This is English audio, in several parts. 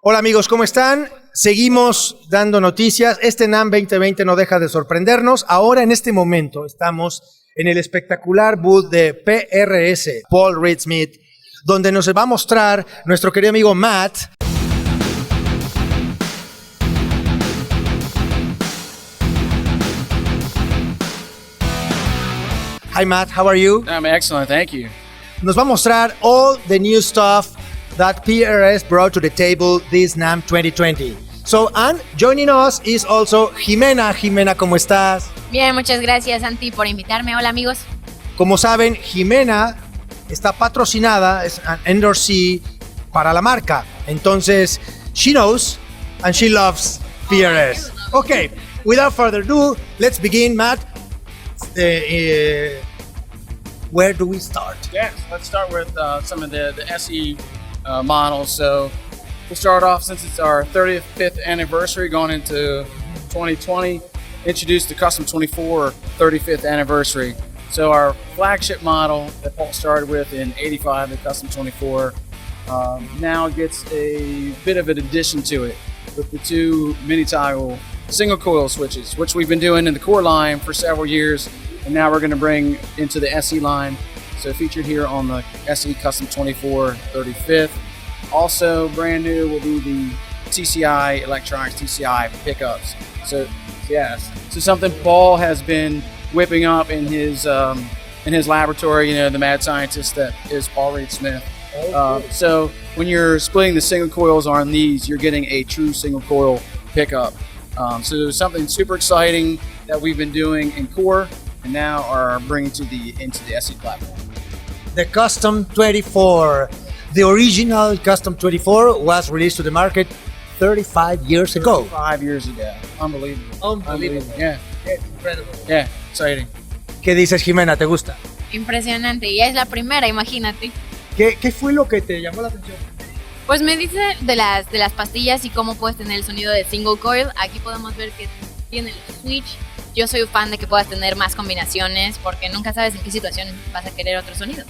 Hola amigos, ¿cómo están? Seguimos dando noticias. Este NAMM 2020 no deja de sorprendernos. Ahora en este momento estamos en el espectacular booth de PRS, Paul Reed Smith, donde nos va a mostrar nuestro querido amigo Matt. Hi Matt, how are you? I'm excellent, thank you. Nos va a mostrar all the new stuff that PRS brought to the table this NAMM 2020. So, and joining us is also Jimena. Jimena, ¿cómo estás? Bien, muchas gracias, Santi, por invitarme. Hola, amigos. Como saben, Jimena está patrocinada, es an endorsee para la marca. Entonces, she knows and she loves PRS. Okay, without further ado, let's begin, Matt. Where do we start? Yes, let's start with some of the SE models. So we'll start off, since it's our 35th anniversary going into 2020, introduce the Custom 24 35th anniversary. So our flagship model that Paul started with in 85, the Custom 24, now gets a bit of an addition to it with the two mini toggle single coil switches, which we've been doing in the core line for several years, and now we're going to bring into the SE line. So featured here on the SE Custom 24 35th. Also brand new will be the TCI Electronics TCI pickups. So yes, so something Paul has been whipping up in his laboratory. You know, the mad scientist that is Paul Reed Smith. So when you're splitting the single coils on these, you're getting a true single coil pickup. So something super exciting that we've been doing in core, and now are bringing into the SE platform. The Custom 24, the original Custom 24 was released to the market 35 years ago. 5 years ago. Unbelievable. Unbelievable. Yeah. It's incredible. Yeah, exciting. ¿Qué dices, Jimena? ¿Te gusta? Impresionante, ya es la primera, imagínate. ¿Qué fue lo que te llamó la atención? Pues me dice de las pastillas y cómo puedes tener el sonido de single coil. Aquí podemos ver que tiene el switch. Yo soy un fan de que puedas tener más combinaciones porque nunca sabes en qué situación vas a querer otro sonido.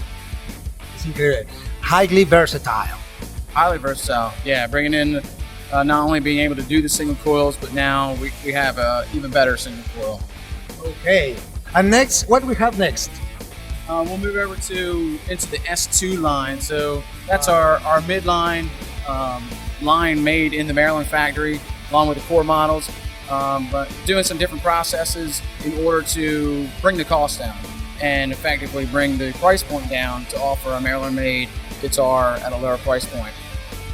Es increíble. Highly versatile. Highly versatile. Yeah, bringing in not only being able to do the single coils, but now we have a even better single coil. Okay. And next, what we have next? We'll move over into the S2 line. So that's our midline line made in the Maryland factory, along with the core models. But doing some different processes in order to bring the cost down and effectively bring the price point down to offer a Maryland-made guitar at a lower price point.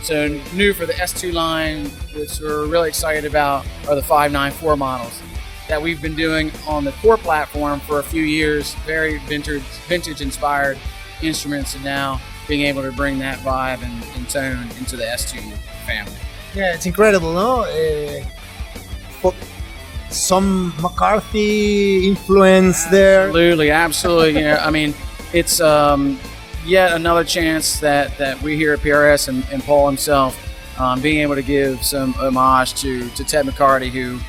So new for the S2 line, which we're really excited about, are the 594 models that we've been doing on the core platform for a few years. Very vintage inspired instruments, and now being able to bring that vibe and tone into the S2 family. Yeah, it's incredible, no? Some McCarthy influence there. Absolutely. You know, I mean, it's yet another chance that we here at PRS and Paul himself being able to give some homage to Ted McCarty, who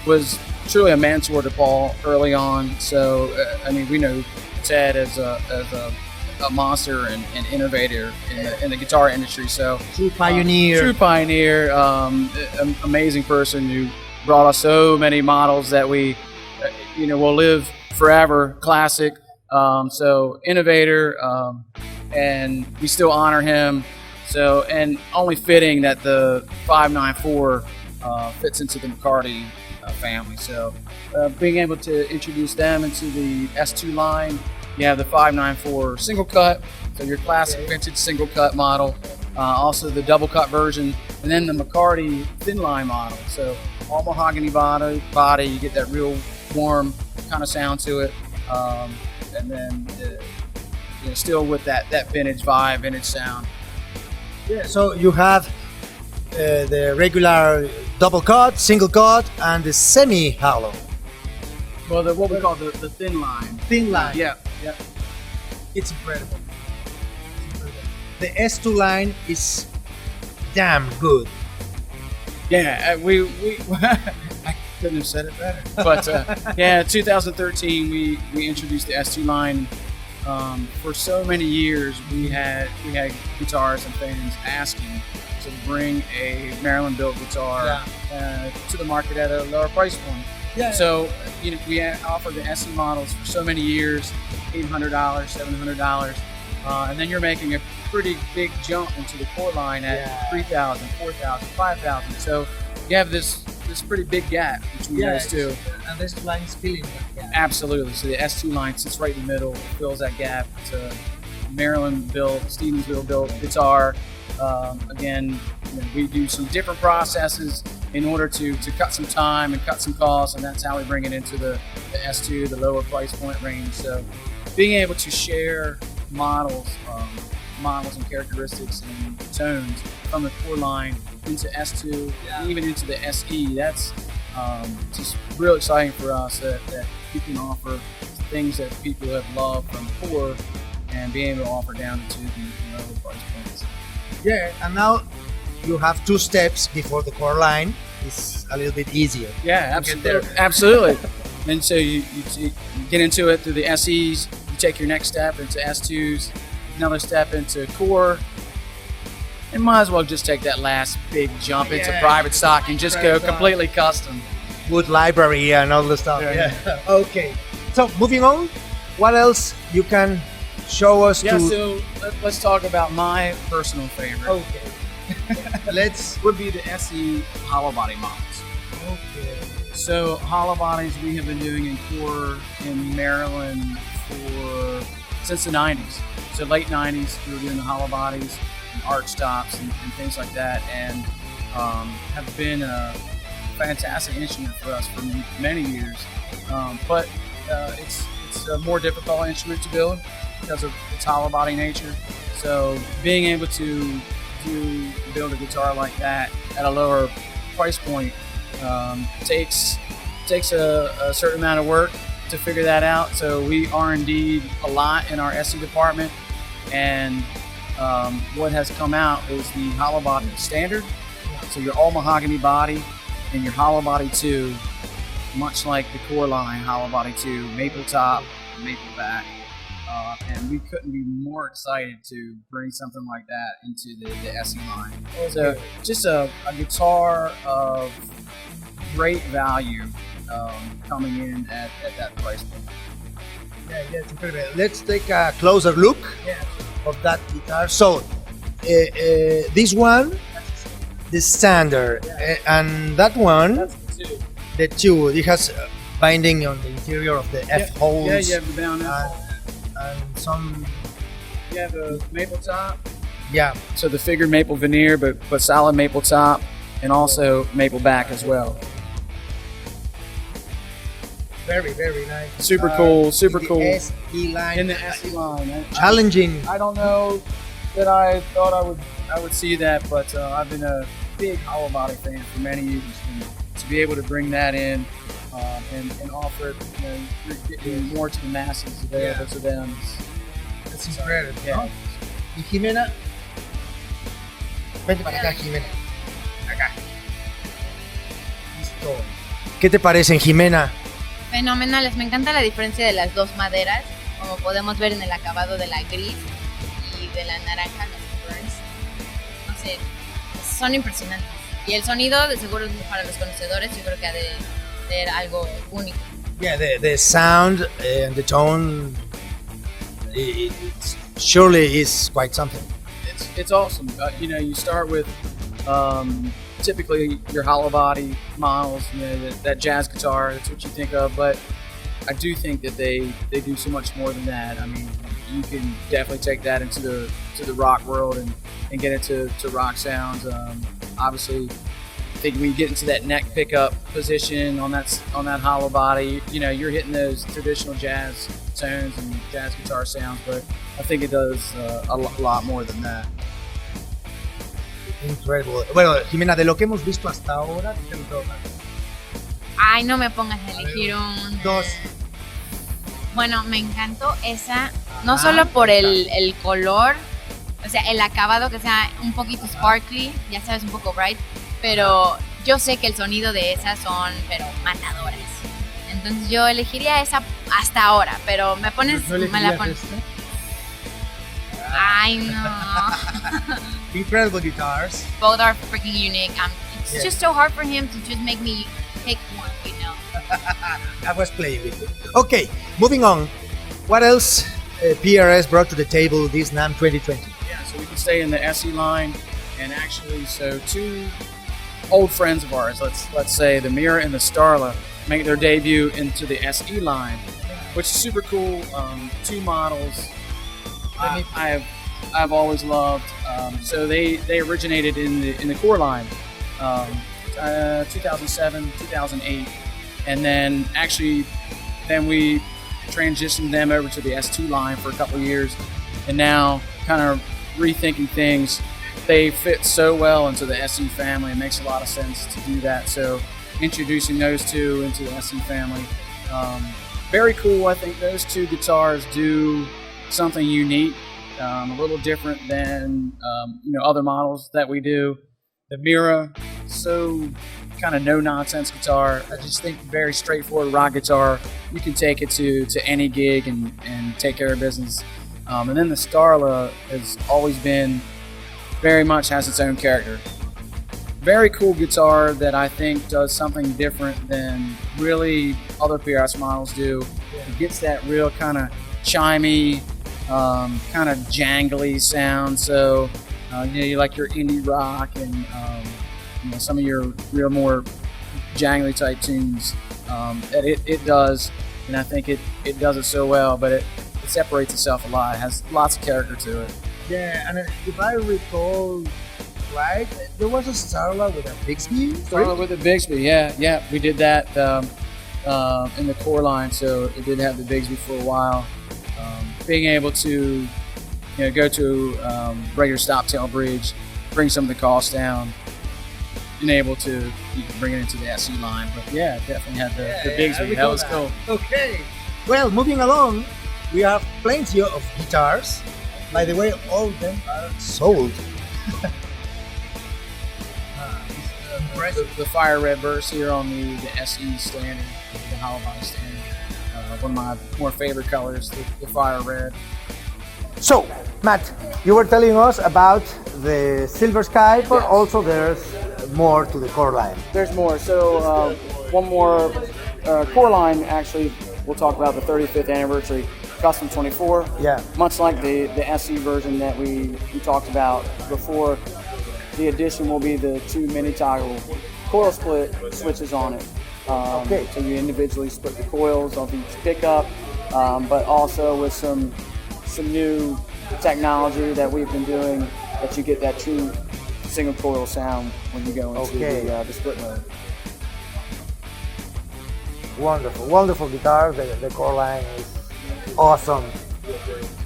was truly a mentor to Paul early on. So I mean, we know Ted as a monster and innovator in the guitar industry. So True pioneer, amazing person who brought us so many models that we, will live forever. Classic. So innovator, and we still honor him. So, and only fitting that the 594 fits into the McCarty family. So being able to introduce them into the S2 line, you have the 594 single cut, so your classic vintage single cut model, also the double cut version, and then the McCarty thin line model. So all mahogany body, you get that real warm kind of sound to it, and then still with that vintage vibe, vintage sound. Yeah, so you have the regular double cut, single cut, and the semi-hollow. Well, what we call the thin line. Thin line. Yeah. It's incredible. The S2 line is damn good. Yeah, we I couldn't have said it better. But 2013 we introduced the S2 line. For so many years we had guitars and fans asking to to bring a Maryland-built guitar to the market at a lower price point. Yeah. So we offer the SE models for so many years, $800, $700, and then you're making a pretty big jump into the core line at $3,000, $4,000, $5,000. So you have this pretty big gap between those two. And this line is filling that gap. Absolutely. So the S2 line sits right in the middle, fills that gap. It's a Maryland-built, Stevensville-built guitar. Again, we do some different processes in order to cut some time and cut some costs, and that's how we bring it into the S2, the lower price point range. So being able to share models and characteristics and tones from the core line into S2 and even into the SE, that's just real exciting for us that we can offer things that people have loved from core and being able to offer down to the lower price points. Yeah, and now you have 2 steps before the core line. It's a little bit easier. Yeah, absolutely. Absolutely. And so you get into it through the SEs, you take your next step into S2s, another step into core, and might as well just take that last big jump into private stock and just go completely custom. Good library and all the stuff. Yeah. Okay. So moving on, what else you can show us? So let's talk about my personal favorite. Okay. Would be the SE hollow body models. Okay. So hollow bodies we have been doing in core in Maryland since the 90s. So late 90s we were doing the hollow bodies and arch stops and things like that, and have been a fantastic instrument for us for many years. But it's a more difficult instrument to build because of its hollow body nature. So being able to build a guitar like that at a lower price point takes a certain amount of work to figure that out. So we R&D'd a lot in our SE department, and what has come out is the hollow body standard. So your all mahogany body and your hollow body 2, much like the core line hollow body 2, maple top, maple back. And we couldn't be more excited to bring something like that into the SE line. So just a guitar of great value coming in at that price point. Yeah, it's incredible. Let's take a closer look of that guitar. So this one, the standard, and that one, the 2. It has binding on the interior of the F holes. Yeah, you have the down F hole. And some. You have the maple top. Yeah. So the figured maple veneer, but solid maple top, and also maple back as well. Very, very nice. Super cool. Super cool. SE line. In the SE line. Challenging. I don't know that I thought I would see that, but I've been a big hollow body fan for many years, and to be able to bring that in and offer it, you're getting more to the masses available to them. It's incredible. Yeah. ¿Y Jimena? Vente para acá, Jimena. Acá. Listo. ¿Qué te parecen, Jimena? Fenomenales, me encanta la diferencia de las 2 maderas, como podemos ver en el acabado de la gris y de la naranja, los burns. No sé, son impresionantes. Y el sonido, de seguro para los conocedores, yo creo que ha de ser algo único. Yeah, the sound and the tone, it surely is quite something. It's awesome. You start with typically your hollow body models, that jazz guitar, that's what you think of, but I do think that they do so much more than that. I mean, you can definitely take that into the rock world and get into rock sounds. Obviously, I think when you get into that neck pickup position on that hollow body, you're hitting those traditional jazz tones and jazz guitar sounds, but I think it does a lot more than that. Incredible. Bueno, Jimena, de lo que hemos visto hasta ahora, ¿qué te toca? Ay, no me pongas a elegir un... 2. Bueno, me encantó esa, no solo por el color, o sea, el acabado que sea un poquito sparkly, ya sabes, un poco bright, pero yo sé que el sonido de esas son, pero matadoras. Entonces yo elegiría esa hasta ahora, pero me pones... ¿No me la pones. esta? Ay, no. Incredible guitars. Both are freaking unique. It's Yeah. just so hard for him to just make me pick one, you know. I was playing with it. Okay, moving on. What else PRS brought to the table this NAMM 2020? Yeah, so we can stay in the SE line, and actually, so two old friends of ours, let's say the Mira and the Starla, make their debut into the SE line, which is super cool. Two models I've always loved. So they originated in the core line, 2007, 2008, and then we transitioned them over to the S2 line for a couple of years, and now kind of rethinking things. They fit so well into the SE family. It makes a lot of sense to do that. So introducing those two into the SE family, very cool. I think those two guitars do something unique, a little different than other models that we do. The Mira, so kind of no-nonsense guitar. I just think very straightforward rock guitar. You can take it to any gig and take care of business. And then the Starla has always been very much has its own character. Very cool guitar that I think does something different than really other PRS models do. It gets that real kind of chimey, kind of jangly sound. So you like your indie rock and some of your real more jangly type tunes that it does, and I think it does it so well. But it separates itself a lot. It has lots of character to it. Yeah, and if I recall right, there was a Starla with a Bixby. Starla with a Bixby, yeah, we did that in the core line, so it did have the Bixby for a while. Being able to go to regular stop tail bridge, bring some of the costs down, and able to bring it into the SE line. But yeah, definitely had the Bixby. That was cool. Okay, well, moving along, we have plenty of guitars. By the way, all of them are sold. The fire red burst here on the SE standard, the hollow body standard. One of my more favorite colors, the fire red. So, Matt, you were telling us about the Silver Sky, but also there's more to the core line. There's more. So one more core line, actually, we'll talk about the 35th anniversary Custom 24. Yeah. Much like the SE version that we talked about before, the addition will be the two mini toggle coil split switches on it. Okay. So you individually split the coils of each pickup, but also with some new technology that we've been doing, that you get that true single coil sound when you go into the split mode. Wonderful, wonderful guitar. The core line is awesome,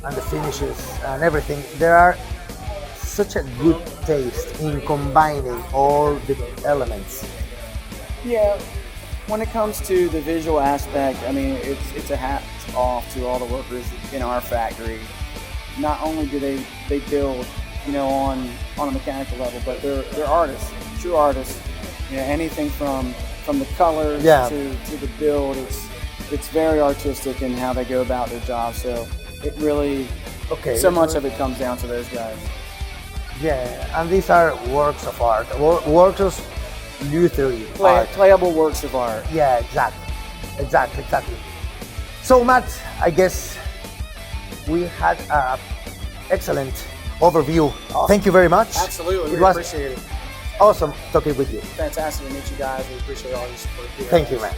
and the finishes and everything. There are such a good taste in combining all the elements. Yeah, when it comes to the visual aspect, I mean, it's a hat off to all the workers in our factory. Not only do they build, on a mechanical level, but they're artists, true artists. Anything from the colors to the build, it's very artistic in how they go about their job. So it really, so much of it comes down to those guys. Yeah, and these are works of art, works of literary art. Playable works of art. Yeah, exactly. So Matt, I guess we had an excellent overview. Awesome. Thank you very much. Absolutely, we appreciate it. Awesome talking with you. Fantastic to meet you guys. We appreciate all your support. Thank you, man.